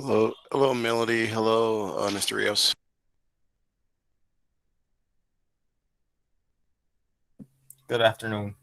Hello, Melody. Hello, Mr. Rios. Good afternoon.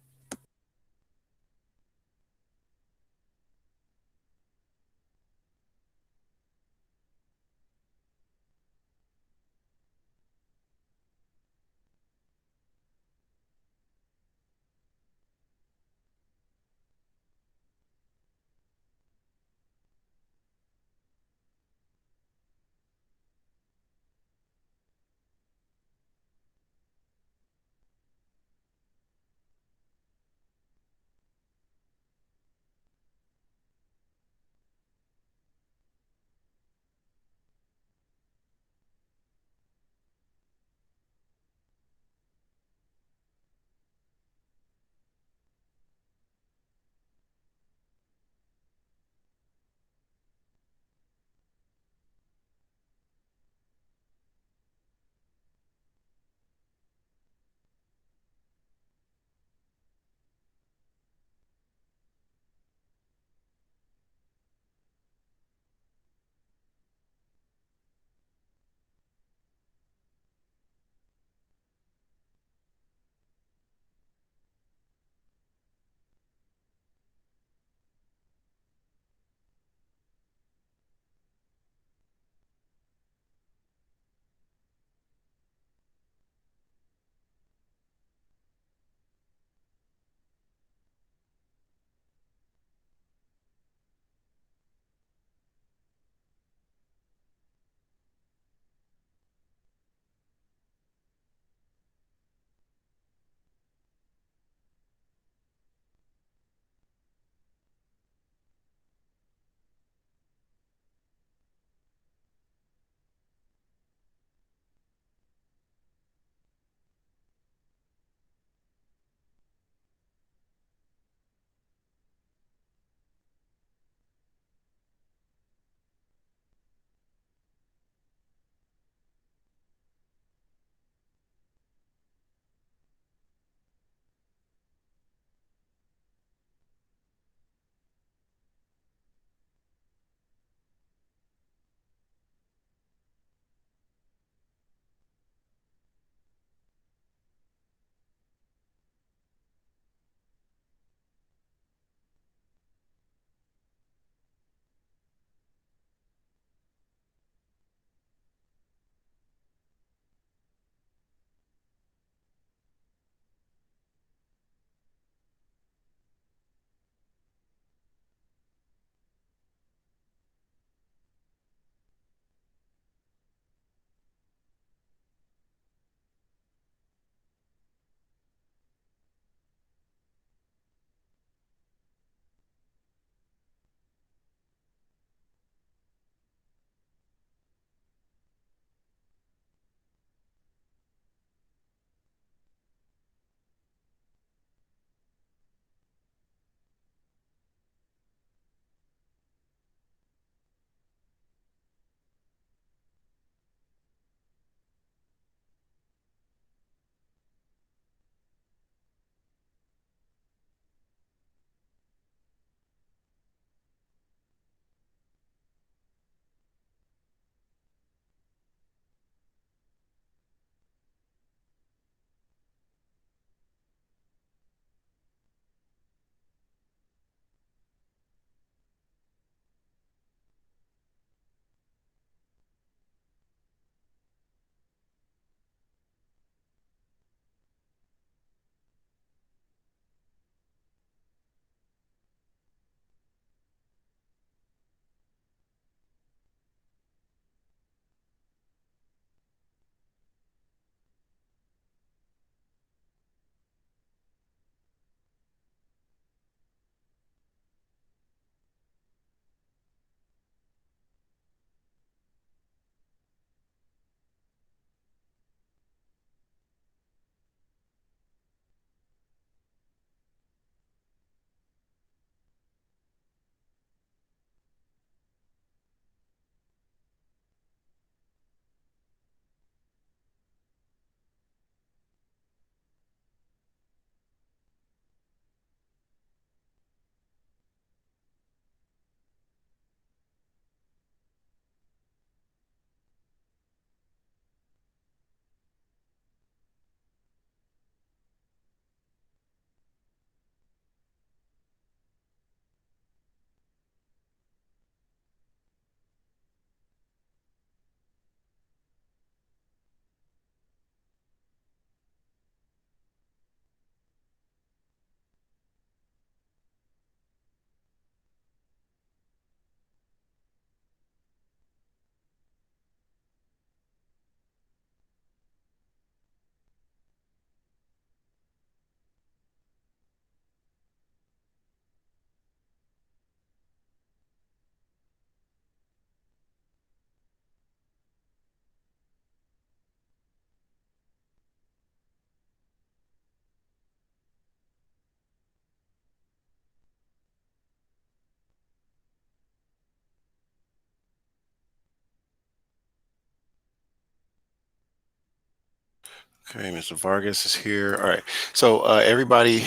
Okay, Mr. Vargas is here. All right. So everybody,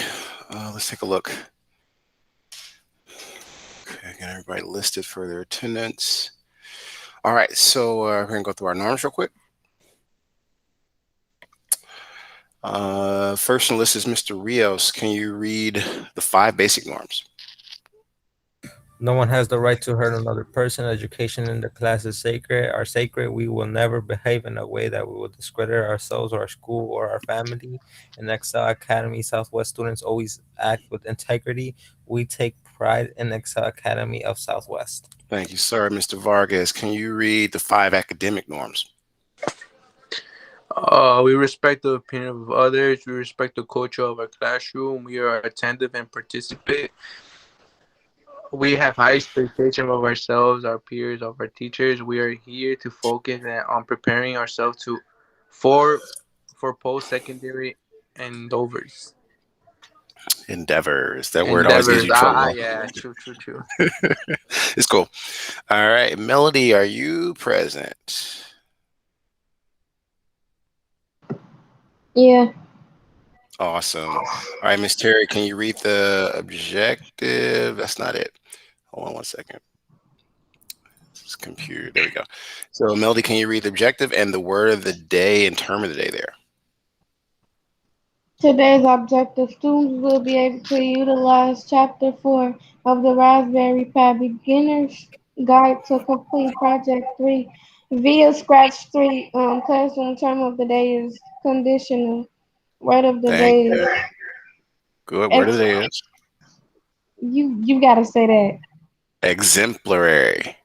let's take a look. Okay, got everybody listed for their attendance. All right, so we're gonna go through our norms real quick. First on the list is Mr. Rios. Can you read the 5 basic norms? No one has the right to hurt another person. Education in the class is sacred. Are sacred. We will never behave in a way that we will discredit ourselves or our school or our family. In Excel Academy, Southwest students always act with integrity. We take pride in Excel Academy of Southwest. Thank you, sir. Mr. Vargas, can you read the 5 academic norms? We respect the opinion of others. We respect the culture of our classroom. We are attentive and participate. We have high expectations of ourselves, our peers, of our teachers. We are here to focus on preparing ourselves for for post secondary endeavors. Endeavors. That word always gives Endeavors. you trouble. Yeah, true, true, true. It's cool. All right, Melody, are you present? Yeah. Awesome. All right, Miss Terry, can you read the objective? That's not it. Hold on one second. This is computer. There we go. So, Melody, can you read the objective and the word of the day and term of the day there? Today's objective students will be able to utilize Chapter 4 of the Raspberry Pi Beginner's Guide to Complete Project 3 via Scratch 3. Classroom term of the day is conditional. Word of the Thank day is you. Good. Word of ex- the day is you gotta say that. exemplary.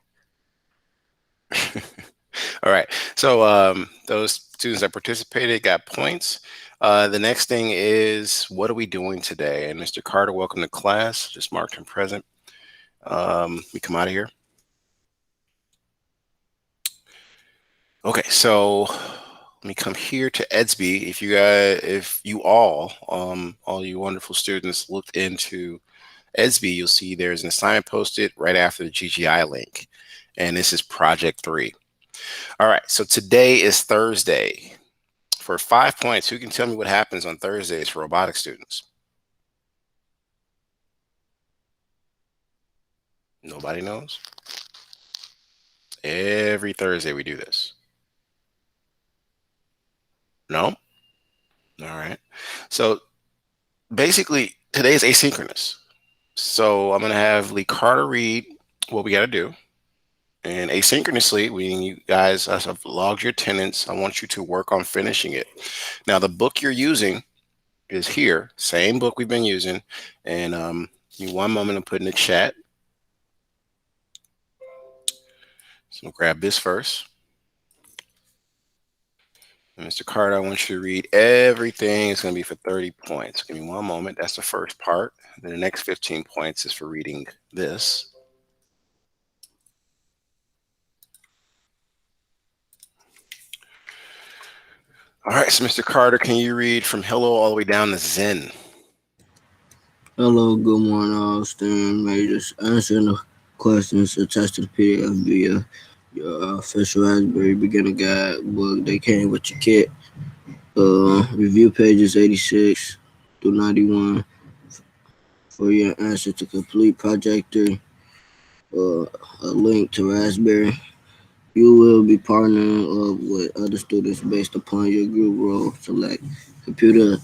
All right. So, those students that participated got points. The next thing is, what are we doing today? And Mr. Carter, welcome to class. Just marked him present. We come out of here. Okay, so let me come here to Edsby. If you all you wonderful students looked into Edsby, you'll see there's an assignment posted right after the GGI link. And this is project 3. All right, so today is Thursday. For 5 points, who can tell me what happens on Thursdays for robotics students? Nobody knows? Every Thursday we do this. No? All right. So basically, today is asynchronous. So I'm going to have Lee Carter read what we got to do. And asynchronously, when you guys have logged your attendance, I want you to work on finishing it. Now, the book you're using is here, same book we've been using. And you one moment to put in the chat. So grab this first. And Mr. Carter, I want you to read everything. It's going to be for 30 points. Give me one moment. That's the first part. Then the next 15 points is for reading this. All right, so Mr. Carter, can you read from hello all the way down to Zen? Hello, good morning, all STEM majors. Answering the questions attached to the PDF via your official Raspberry Beginner Guide book. They came with your kit. Review pages 86 through 91 for your answer to complete Project 3. A link to Raspberry. You will be partnering up with other students based upon your group role. Select computer,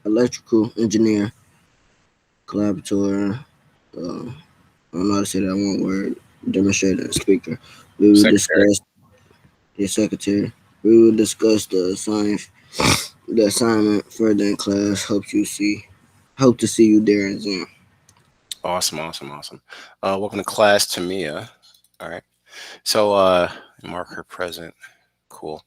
electrical engineer, collaborator, uh, I don't know how to say that one word, demonstrator, and speaker. We will Secretary. discuss the secretary. We will discuss the assignment further in class. Hope to see you there in Zoom. Awesome, awesome, awesome. Welcome to class, Tamia. All right. So mark her present. Cool.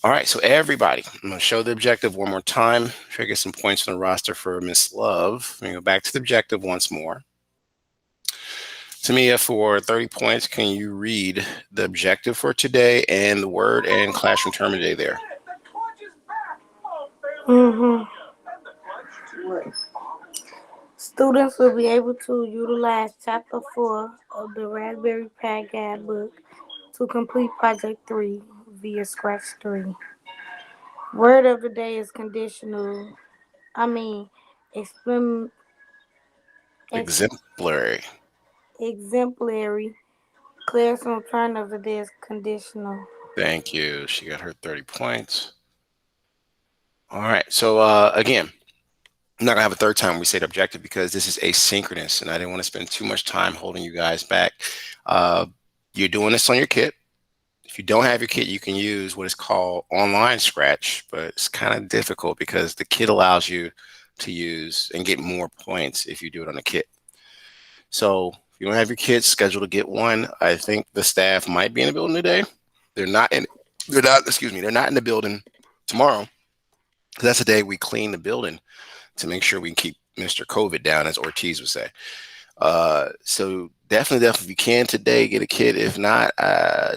All right, so everybody, I'm going to show the objective one more time. Try to get some points on the roster for Miss Love. Let me go back to the objective once more. Tamia, for 30 points, can you read the objective for today and the word and classroom term of the day there? hmm Students will be able to utilize Chapter 4 of the Raspberry Pi Guidebook to complete Project 3 via Scratch 3. Word of the day is conditional. I mean, exprim, ex, Exemplary. exemplary. Classroom turn of the day is conditional. Thank you. She got her 30 points. All right. So again, I'm not gonna have a third time we say the objective because this is asynchronous, and I didn't want to spend too much time holding you guys back. Uh, you're doing this on your kit. If you don't have your kit, you can use what is called online Scratch, but it's kind of difficult because the kit allows you to use and get more points if you do it on the kit. So if you don't have your kit scheduled to get one, I think the staff might be in the building today. They're not in. They're not. Excuse me. They're not in the building tomorrow because that's the day we clean the building to make sure we can keep Mr. COVID down, as Ortiz would say. So definitely, if you can today, get a kit. If not,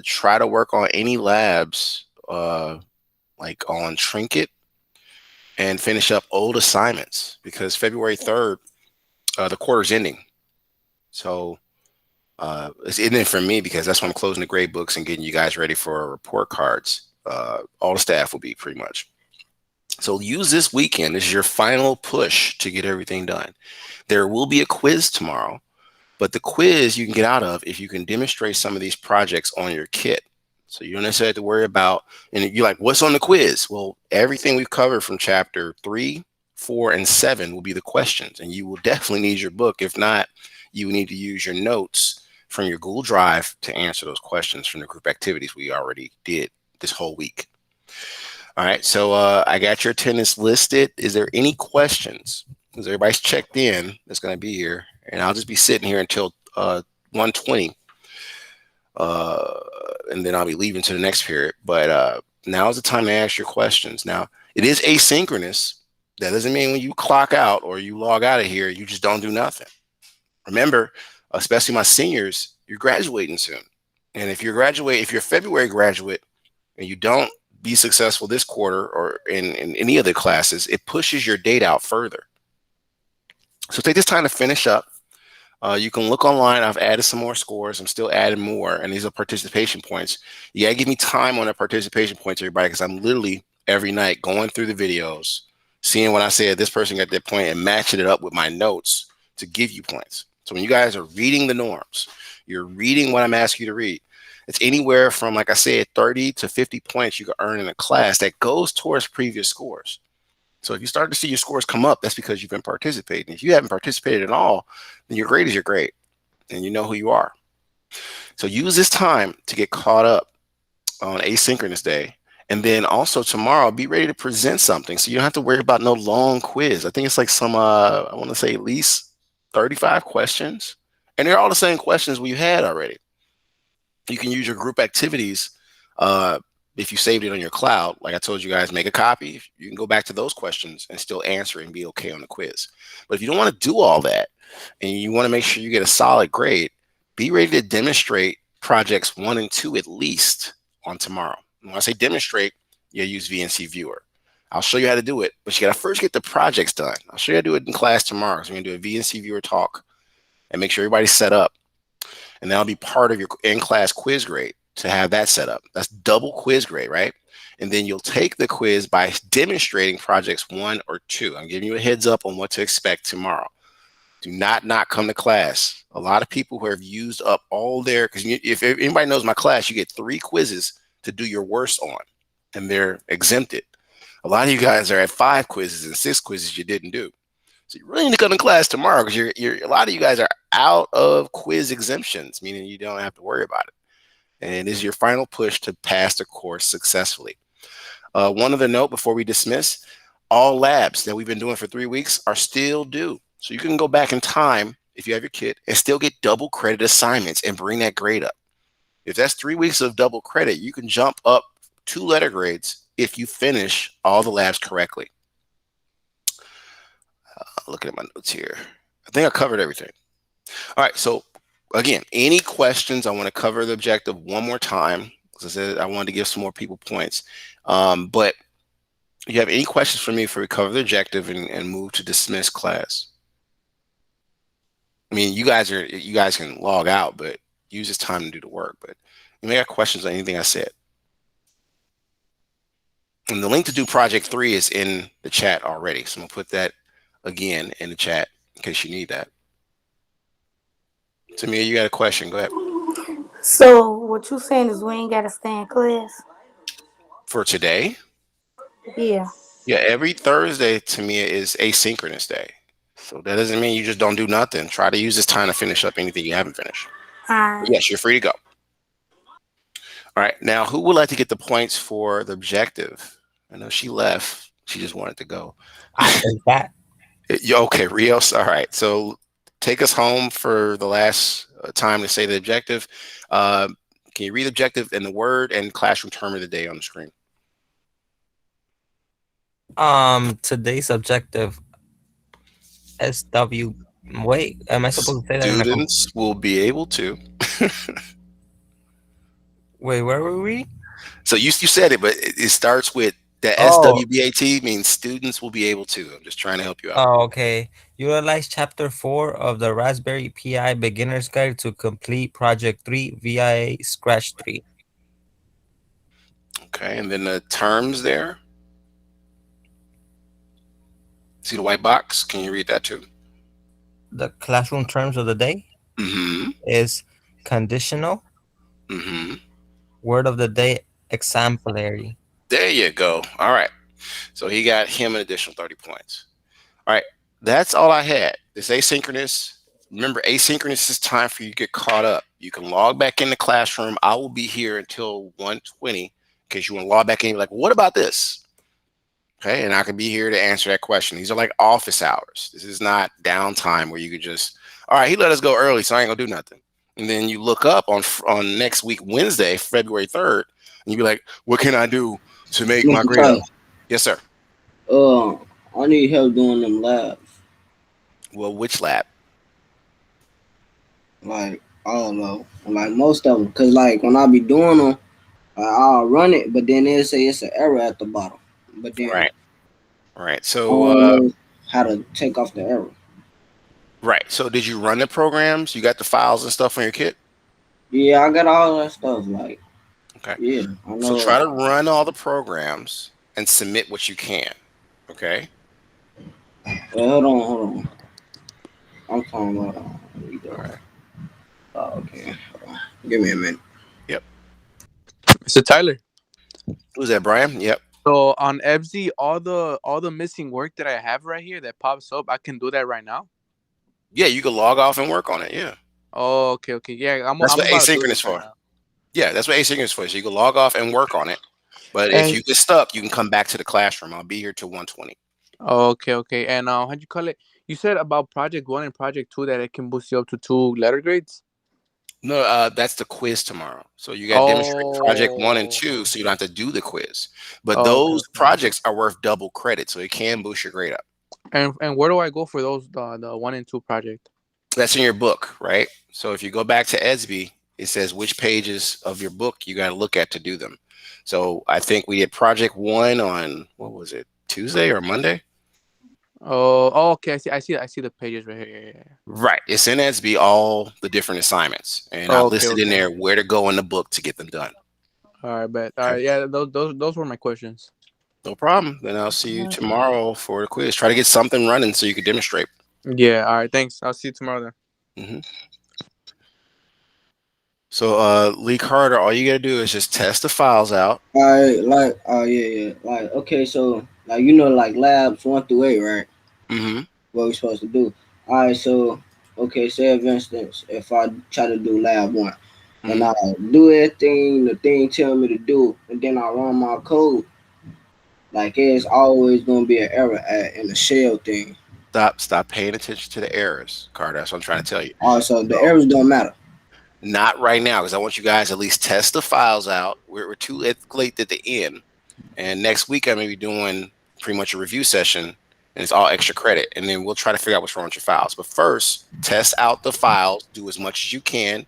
try to work on any labs, like on Trinket, and finish up old assignments because February 3rd, the quarter's ending. So it's ending for me because that's when I'm closing the grade books and getting you guys ready for report cards. All the staff will be pretty much. So use this weekend as your final push to get everything done. There will be a quiz tomorrow, but the quiz you can get out of if you can demonstrate some of these projects on your kit. So you don't necessarily have to worry about, and you're like, what's on the quiz? Well, everything we've covered from chapter 3, 4, and 7 will be the questions, and you will definitely need your book. If not, you will need to use your notes from your Google Drive to answer those questions from the group activities we already did this whole week. All right, so I got your attendance listed. Is there any questions? Because everybody's checked in that's going to be here, and I'll just be sitting here until 1:20, and then I'll be leaving to the next period. But now is the time to ask your questions. Now, it is asynchronous. That doesn't mean when you clock out or you log out of here, you just don't do nothing. Remember, especially my seniors, you're graduating soon. And if you're a February graduate and you don't be successful this quarter or in any of the classes, it pushes your date out further. So take this time to finish up. You can look online. I've added some more scores. I'm still adding more, and these are participation points. You gotta give me time on the participation points, everybody, because I'm literally every night going through the videos, seeing when I said this person got that point and matching it up with my notes to give you points. So when you guys are reading the norms, you're reading what I'm asking you to read. It's anywhere from, like I said, 30 to 50 points you can earn in a class that goes towards previous scores. So if you start to see your scores come up, that's because you've been participating. If you haven't participated at all, then your grade is your grade, and you know who you are. So use this time to get caught up on asynchronous day. And then also tomorrow, be ready to present something. So you don't have to worry about no long quiz. I think it's like some, I want to say at least 35 questions. And they're all the same questions we had already. You can use your group activities if you saved it on your cloud. Like I told you guys, make a copy. You can go back to those questions and still answer and be okay on the quiz. But if you don't want to do all that and you want to make sure you get a solid grade, be ready to demonstrate projects 1 and 2 at least on tomorrow. And when I say demonstrate, you use VNC Viewer. I'll show you how to do it, but you got to first get the projects done. I'll show you how to do it in class tomorrow. So we're going to do a VNC Viewer talk and make sure everybody's set up. And that'll be part of your in-class quiz grade to have that set up. That's double quiz grade, right? And then you'll take the quiz by demonstrating projects 1 or 2. I'm giving you a heads up on what to expect tomorrow. Do not come to class. A lot of people who have used up all their, because if anybody knows my class, you get 3 quizzes to do your worst on, and they're exempted. A lot of you guys are at 5 quizzes and 6 quizzes you didn't do. So you really need to come to class tomorrow because a lot of you guys are out of quiz exemptions, meaning you don't have to worry about it. And it is your final push to pass the course successfully. One other note before we dismiss, all labs that we've been doing for 3 weeks are still due. So you can go back in time if you have your kit and still get double credit assignments and bring that grade up. If that's 3 weeks of double credit, you can jump up 2 letter grades if you finish all the labs correctly. Looking at my notes here. I think I covered everything. All right, so again, any questions? I want to cover the objective one more time. As I said, I wanted to give some more people points. But you have any questions for me before we cover the objective and move to dismiss class? I mean, you guys can log out, but use this time to do the work. But you may have questions on anything I said. And the link to do project 3 is in the chat already. So I'm gonna put that again in the chat in case you need that. Tamia, you got a question? Go ahead. So what you saying is we ain't gotta stay in class? For today, Yeah. yeah, every Thursday Tamia is asynchronous day. So that doesn't mean you just don't do nothing. Try to use this time to finish up anything you haven't finished. But Alright. yes, you're free to go. All right. Now, who would like to get the points for the objective? I know she left. She just wanted to go. Is that Okay, Rios. All right. So take us home for the last time to say the objective. Uh, can you read the objective and the word and classroom term of the day on the screen? today's objective SW? Wait, am I supposed to say that in a Students will be able to. wait, where were we? So you said it, but it starts with the Oh, SWBAT means students will be able to. I'm just trying to help you out. oh, okay. Utilize chapter 4 of the Raspberry Pi Beginner's Guide to complete project 3 via Scratch 3. Okay, and then the terms there. See the white box? Can you read that too? The classroom terms of the day Mm-hmm. is conditional, Mm-hmm. word of the day exemplary. There you go. All right. So he got him an additional 30 points. All right. That's all I had. This asynchronous. Remember, asynchronous is time for you to get caught up. You can log back in the classroom. I will be here until 1:20 in case you want to log back in and be like, what about this? Okay. And I can be here to answer that question. These are like office hours. This is not downtime where you could just, all right, he let us go early, so I ain't gonna do nothing. And then you look up on next week, Wednesday, February 3rd, and you be like, what can I do to make my Mr. grade up? Tyler, Yes, sir. I need help doing them labs. Well, which lab? Like, I don't know. Like, most of them. Because, like, when I be doing them, I'll run it, but then they'll say it's an error at the bottom. But then Right. Right. I don't know how to take off the error. Right. So did you run the programs? You got the files and stuff on your kit? Yeah, I got all that stuff. Like, Okay. yeah, I So know. try to run all the programs and submit what you can. Okay. Hold on, hold on. I'm talking about. There we All go. right. Oh, okay. Hold on. Give me a minute. Yep. Mr. Tyler. Who's that, Brian? Yep. So on EBSI, all the missing work that I have right here that pops up, I can do that right now. Yeah, you can log off and work on it. Yeah. Oh, okay. Yeah, That's I'm what about to do asynchronous this right for. now. Yeah, that's what asynchronous is for. So you can log off and work on it. But if And you get stuck, you can come back to the classroom. I'll be here till 1:20. okay. And how'd you call it? You said about project 1 and project 2 that it can boost you up to 2 letter grades. No, that's the quiz tomorrow. So you got to demonstrate project 1 and 2, Oh. so you don't have to do the quiz. But Oh, okay. those projects are worth double credit, so it can boost your grade up. And where do I go for those the 1 and 2 project? That's in your book, right? So if you go back to ESB, it says which pages of your book you got to look at to do them. So I think we did project 1 on, what was it, Tuesday or Monday? Oh, okay. I see the pages right here. Yeah. Right. It's in ESB, all the different assignments. And I've Okay, listed in okay. there where to go in the book to get them done. All right, bet. All Okay. right, yeah. Those were my questions. No problem. Then I'll see you tomorrow for the quiz. Try to get something running so you can demonstrate. Yeah. All right. Thanks. I'll see you tomorrow then. Hmm. So, Lee Carter, all you got to do is just test the files out. Like, oh yeah. Like, okay, so like like labs 1 through 8, right? Hmm. What we supposed to do? All right, so okay, say for instance, if I try to do lab 1, and I do everything the thing tell me to do, and then I run my code, like it's always gonna be an error in the shell thing. Stop paying attention to the errors, Carter. That's what I'm trying to tell you. Also, the So, errors don't matter. not right now, because I want you guys to at least test the files out. We're too late at the end. And next week, I'm going to be doing pretty much a review session, and it's all extra credit. And then we'll try to figure out what's wrong with your files. But first, test out the files, do as much as you can.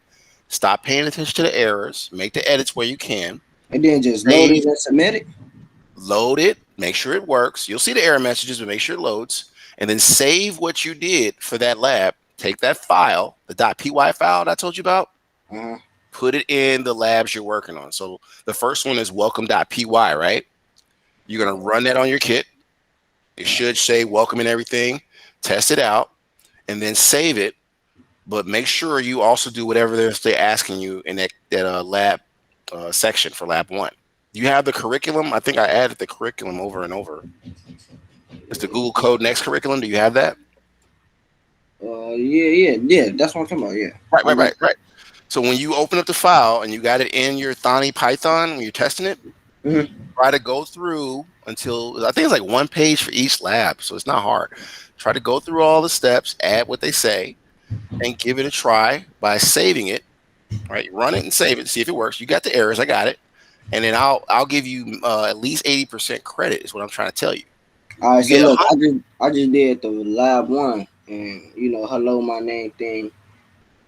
Stop paying attention to the errors. Make the edits where you can. And then just load it and submit it. Load it. Make sure it works. You'll see the error messages, but make sure it loads. And then save what you did for that lab. Take that file, the .py file that I told you about, put it in the labs you're working on. So the first one is welcome.py, right? You're gonna run that on your kit. It should say welcome and everything. Test it out, and then save it. But make sure you also do whatever they're asking you in that lab section for lab one. You have the curriculum. I think I added the curriculum over and over. It's the Google Code Next curriculum. Do you have that? Yeah. That's what I'm talking about. Yeah, Right, I right, got. right, right. So when you open up the file and you got it in your Thani Python when you're testing it, Mm-hmm. try to go through until I think it's like one page for each lab, so it's not hard. Try to go through all the steps, add what they say, and give it a try by saving it. Right, run it and save it, see if it works. You got the errors, I got it, and then I'll give you at least 80% credit. Is what I'm trying to tell you. All right, You so get a look, hundred. I just did the lab one, and hello, my name thing.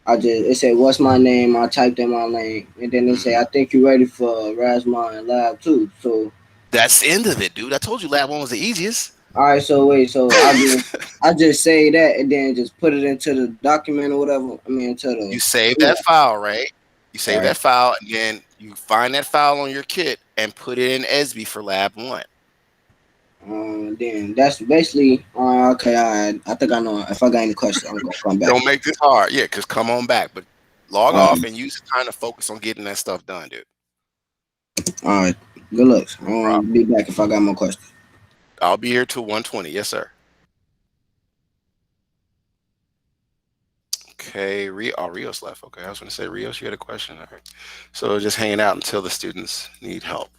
It said what's my name. I typed in my name, and then it said Mhm. I think you're ready for Rasmine Lab 2. So That's the end of it, dude. I told you lab one was the easiest. all right, so wait, so I just say that and then just put it into the document or whatever. I mean, into the You save yeah. that file, right? You All save right. that file, and then you find that file on your kit and put it in ESB for lab one. Then that's basically okay. I think I know. If I got any questions, I'm gonna come back. Don't make this hard, yeah. Because come on back, but log All off right, and use the time to focus on getting that stuff done, dude. all right. Good luck. No problem. Be back if I got more questions. I'll be here till 1:20. Yes, sir. Okay, Rios left. Okay, I was going to say, Rios, you had a question. All right. So just hanging out until the students need help.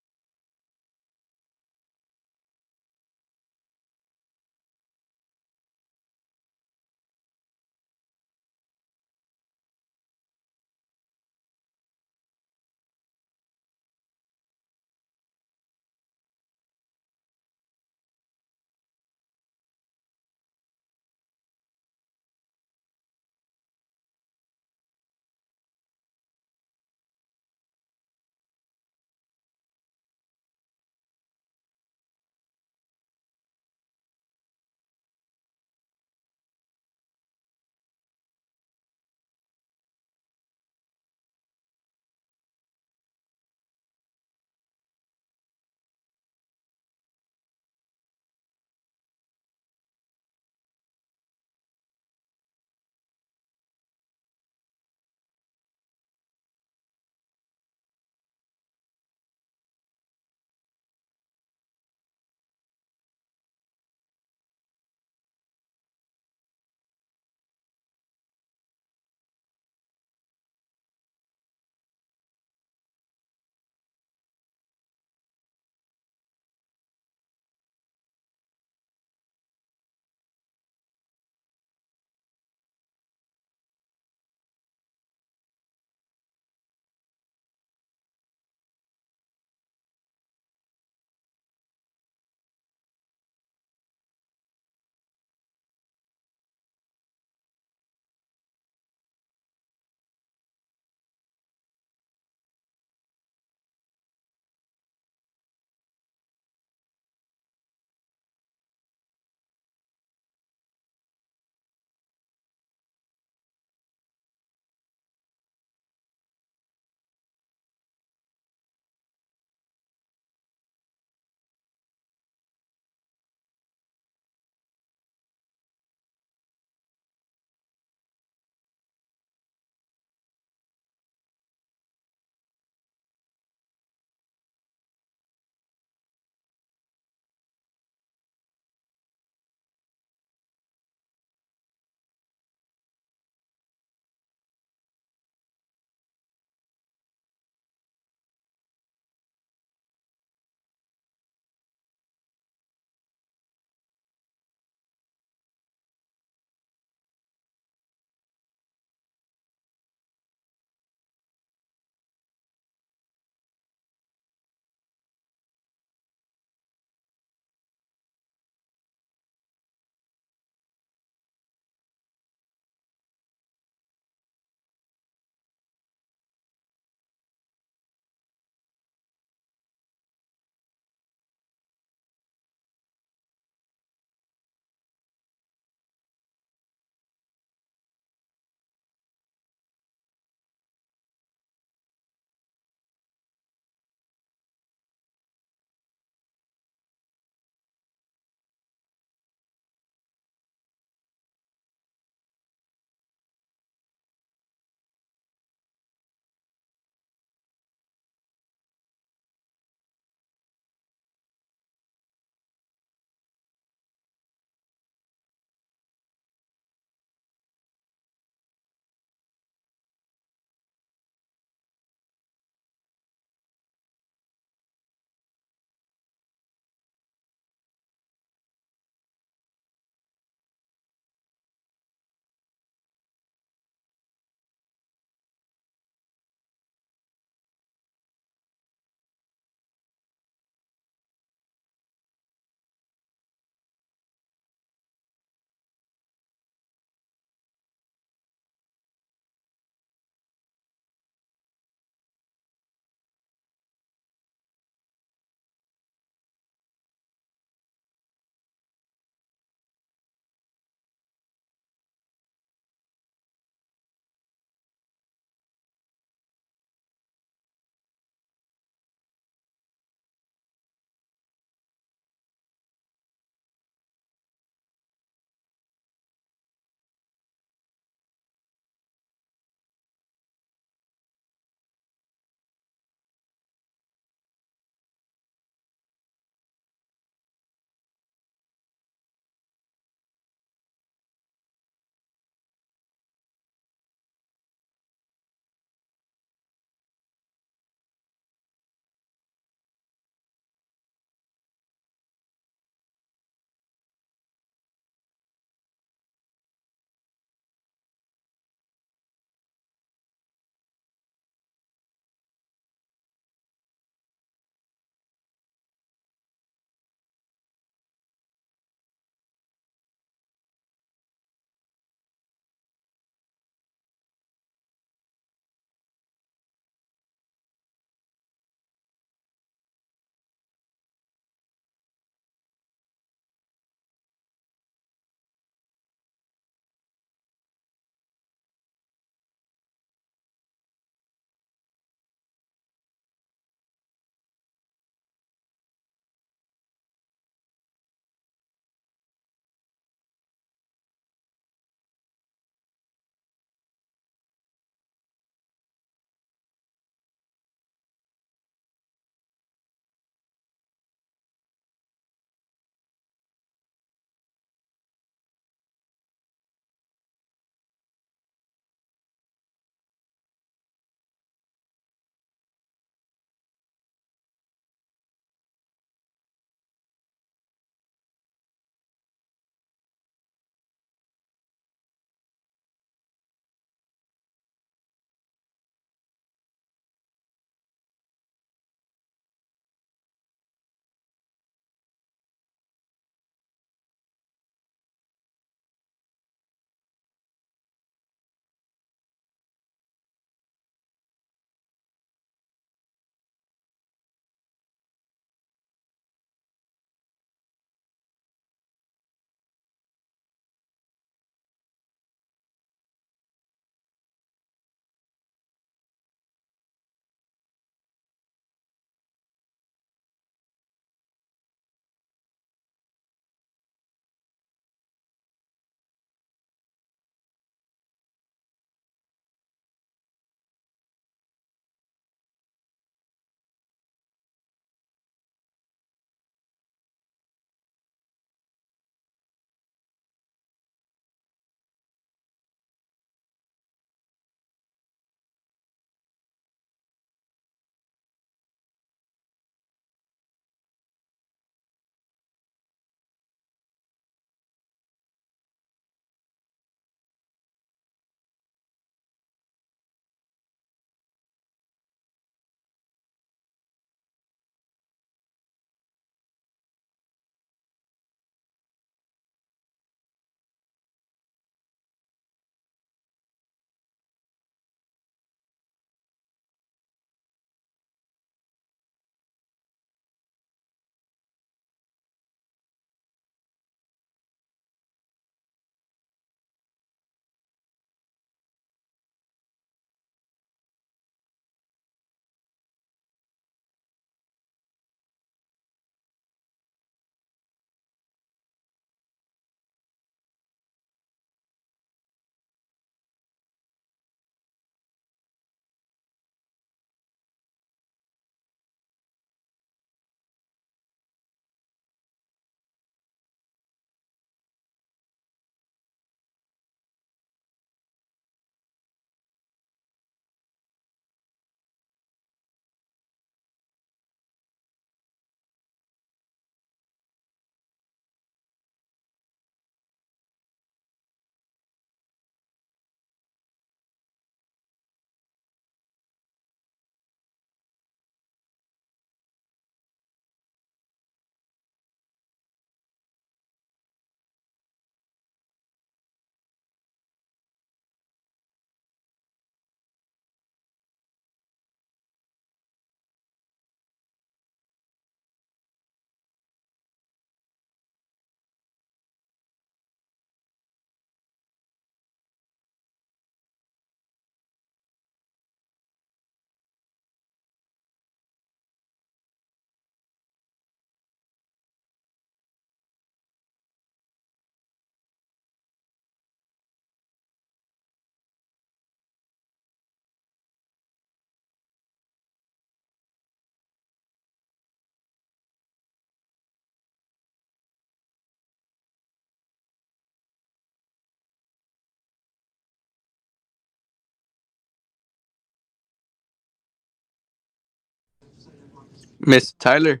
Mr. Tyler.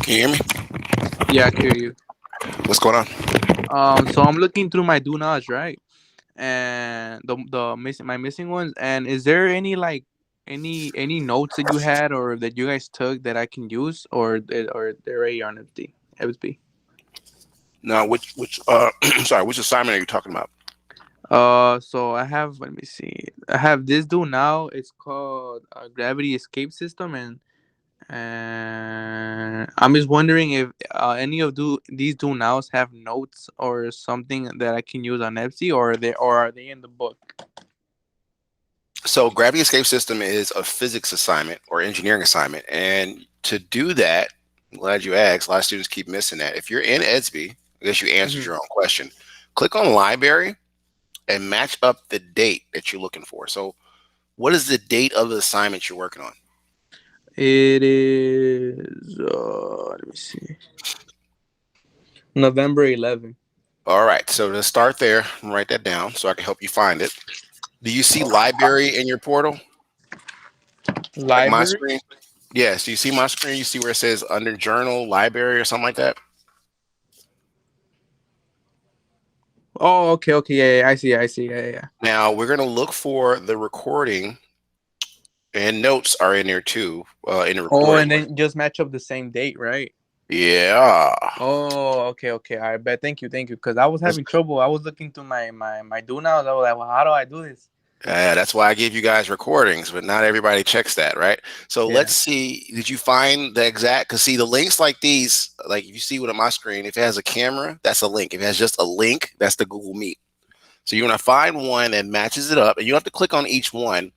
Can you hear me? Yeah, I can hear you. What's going on? So I'm looking through my do nots, right? And the missing my missing ones. And is there any like any notes that you had or that you guys took that I can use, or they're already on FD FSB? Now, which sorry, which assignment are you talking about? So I have, let me see. I have this do now. It's called Gravity Escape System, and I'm just wondering if any of these do nows have notes or something that I can use on FC, or are they in the book? So, gravity escape system is a physics assignment or engineering assignment, and to do that, I'm glad you asked. A lot of students keep missing that. If you're in EDSB, I guess you answered Hmm. your own question. Click on library and match up the date that you're looking for. So, what is the date of the assignment you're working on? It is. Let me see. November 11th. All right. So to start there, write that down so I can help you find it. Do you see library in your portal? Like my Library. screen? Yes. Do you see my screen? You see where it says under journal, library, or something like that? Oh, okay, okay, yeah, yeah, I see, I see, yeah, yeah. Now we're going to look for the recording, and notes are in there too, in the Oh, recording. and then just match up the same date, right? Yeah. Oh, okay, okay. I bet. Thank you. Because I was having trouble. I was looking through my do nows. I was like, well, how do I do this? That's why I gave you guys recordings, but not everybody checks that, right? So Yeah. let's see. Did you find the exact? Because see, the links like these, like if you see one on my screen, if it has a camera, that's a link. If it has just a link, that's the Google Meet. So you want to find one that matches it up, and you don't have to click on each one.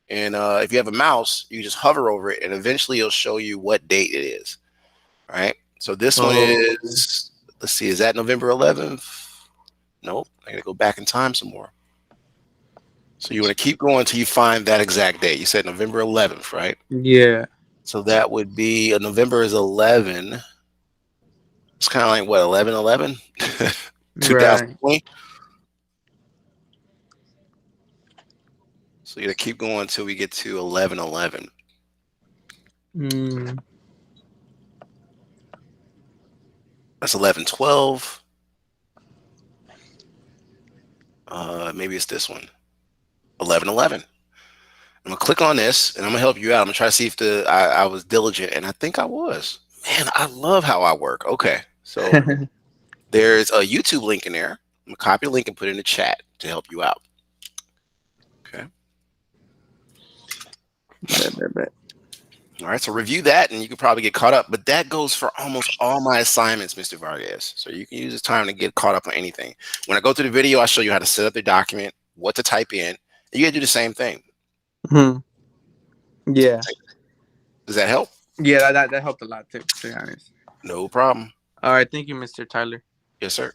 And if you have a mouse, you just hover over it, and eventually it'll show you what date it is. Right. So this one Oh. is. Let's see. Is that November 11th? Nope. I gotta go back in time some more. So you want to keep going until you find that exact date. You said November 11th, right? Yeah. So that would be November is 11. It's kind of like what, 11/11? Right. 2020. So you got to keep going until we get to 11/11. Mm. That's 11/12. Maybe it's this one. 11/11. I'm gonna click on this and I'm gonna help you out. I'm gonna try to see if I was diligent, and I think I was. Man, I love how I work. Okay, so there's a YouTube link in there. I'm gonna copy the link and put it in the chat to help you out. Okay. Bet. All right. So review that, and you could probably get caught up. But that goes for almost all my assignments, Mr. Vargas. So you can use this time to get caught up on anything. When I go through the video, I'll show you how to set up the document, what to type in. And you gotta do the same thing. Hmm. Yeah. Does that help? Yeah. That helped a lot too. To be honest. No problem. All right. Thank you, Mr. Tyler. Yes, sir.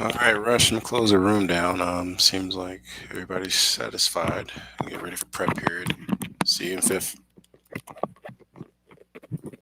All right, Rush, and close the room down. Seems like everybody's satisfied. Get ready for prep period. See you in fifth.